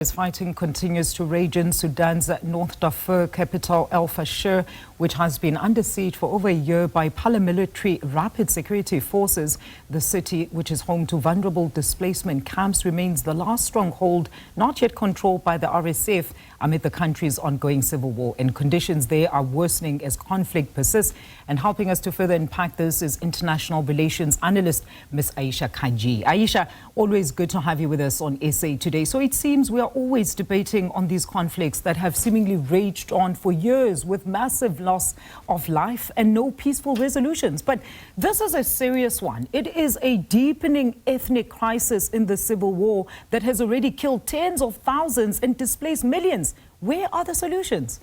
As fighting continues to rage in Sudan's North Darfur capital El-Fasher, which has been under siege for over a year by paramilitary rapid security forces. The city, which is home to vulnerable displacement camps, remains the last stronghold not yet controlled by the RSF amid the country's ongoing civil war. And conditions there are worsening as conflict persists. And helping us to further unpack this is International Relations Analyst Ms. Ayesha Kajee. Ayesha, always good to have you with us on SA Today. So it seems we are always debating on these conflicts that have seemingly raged on for years with massive loss of life and no peaceful resolutions. But this is a serious one. It is a deepening ethnic crisis in the civil war that has already killed tens of thousands and displaced millions. Where are the solutions?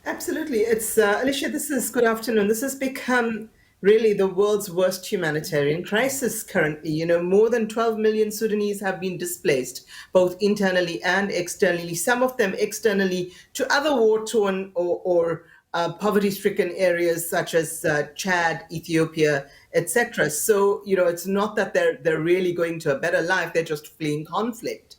Absolutely. It's Alicia, good afternoon. This has become really the world's worst humanitarian crisis currently. You know, more than 12 million Sudanese have been displaced, both internally and externally, some of them externally to other war-torn or poverty-stricken areas such as Chad, Ethiopia, etc. So, you know, it's not that they're really going to a better life, they're just fleeing conflict.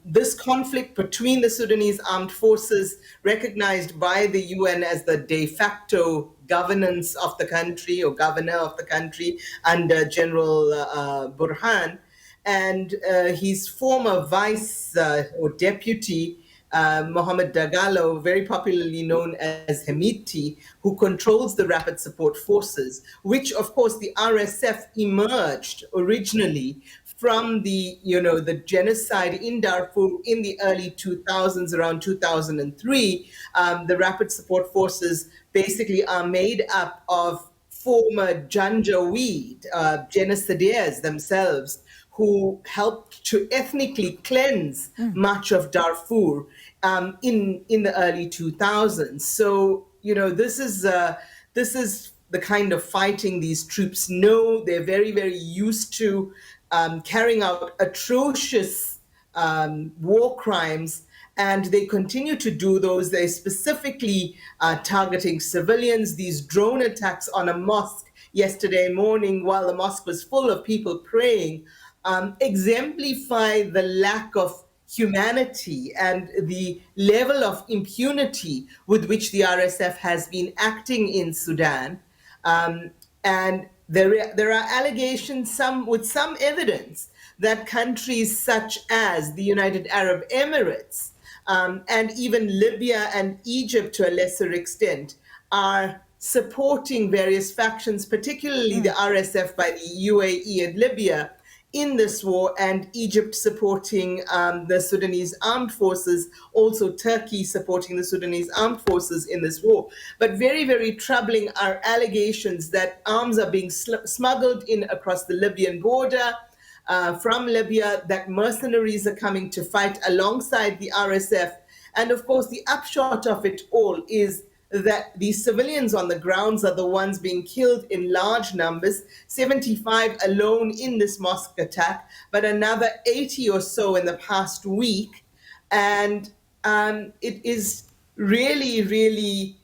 This conflict between the Sudanese armed forces, recognized by the UN as the de facto governance of the country or governor of the country under General Burhan, and his former vice or deputy, Mohamed Dagalo, very popularly known as Hemiti, who controls the Rapid Support Forces, which of course the RSF emerged originally from the genocide in Darfur in the early 2000s, around 2003. The Rapid Support Forces basically are made up of former Janjaweed, genocidaires themselves, who helped to ethnically cleanse much of Darfur in the early 2000s. So, you know, this is the kind of fighting these troops know. They're very, very used to carrying out atrocious war crimes, and they continue to do those. They're specifically targeting civilians. These drone attacks on a mosque yesterday morning while the mosque was full of people praying exemplify the lack of humanity and the level of impunity with which the RSF has been acting in Sudan. And there are allegations, with some evidence, that countries such as the United Arab Emirates and even Libya and Egypt to a lesser extent are supporting various factions, particularly the RSF by the UAE and Libya in this war, and Egypt supporting the Sudanese armed forces, also Turkey supporting the Sudanese armed forces in this war. But very, very troubling are allegations that arms are being smuggled in across the Libyan border from Libya, that mercenaries are coming to fight alongside the RSF. And of course, the upshot of it all is that the civilians on the grounds are the ones being killed in large numbers, 75 alone in this mosque attack, but another 80 or so in the past week. And it is really, really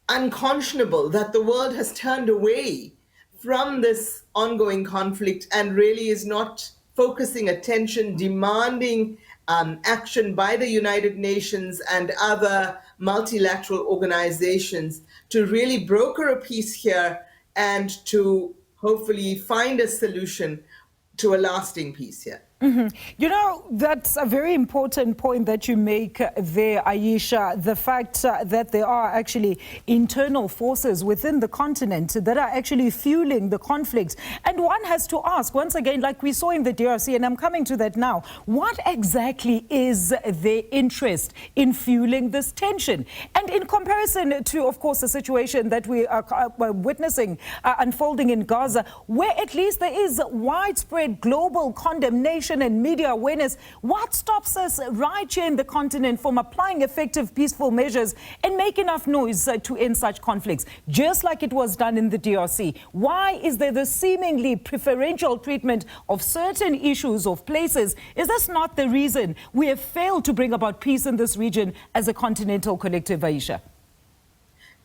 unconscionable that the world has turned away from this ongoing conflict and really is not focusing attention, demanding action by the United Nations and other multilateral organizations to really broker a peace here and to hopefully find a solution to a lasting peace here. You know, that's a very important point that you make there, Ayesha. The fact that there are actually internal forces within the continent that are actually fueling the conflicts. And one has to ask, once again, like we saw in the DRC, and I'm coming to that now, what exactly is their interest in fueling this tension? And in comparison to, of course, the situation that we are witnessing unfolding in Gaza, where at least there is widespread global condemnation and media awareness, what stops us right here in the continent from applying effective peaceful measures and make enough noise to end such conflicts, just like it was done in the DRC? Why is there the seemingly preferential treatment of certain issues of places? Is this not the reason we have failed to bring about peace in this region as a continental collective, Ayesha?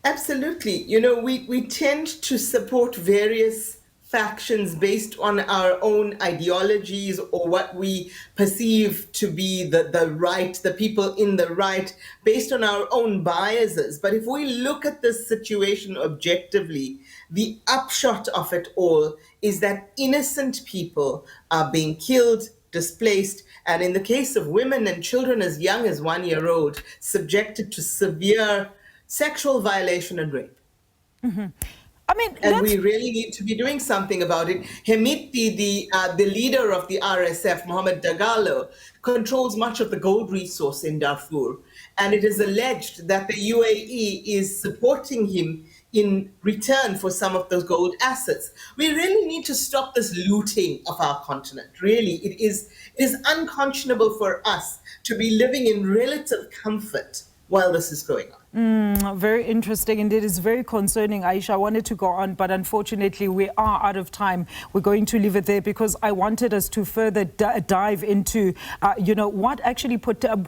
Absolutely. You know, we tend to support various factions based on our own ideologies or what we perceive to be the right, the people in the right, based on our own biases. But if we look at this situation objectively, the upshot of it all is that innocent people are being killed, displaced, and in the case of women and children as young as 1 year old, subjected to severe sexual violation and rape. I mean, And we really need to be doing something about it. Hemiti, the leader of the RSF, Mohammed Dagalo, controls much of the gold resource in Darfur. And it is alleged that the UAE is supporting him in return for some of those gold assets. We really need to stop this looting of our continent. Really, it is unconscionable for us to be living in relative comfort while this is going on. Very interesting, and it is very concerning, Ayesha. I wanted to go on, but unfortunately we are out of time. We're going to leave it there because I wanted us to further dive into, what actually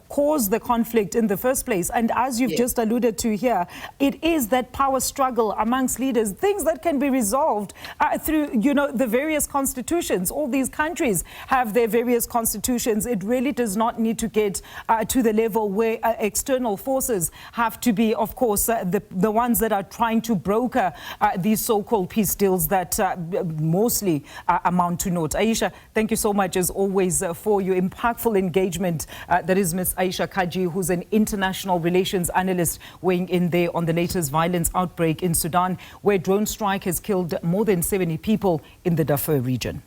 caused the conflict in the first place. And as you've just alluded to here, it is that power struggle amongst leaders, things that can be resolved through, the various constitutions. All these countries have their various constitutions. It really does not need to get to the level where external forces have to be, of course, the ones that are trying to broker these so-called peace deals that mostly amount to naught. Ayesha, thank you so much, as always, for your impactful engagement. That is Ms. Ayesha Kajee, who's an international relations analyst, weighing in there on the latest violence outbreak in Sudan, where drone strike has killed more than 70 people in the Darfur region.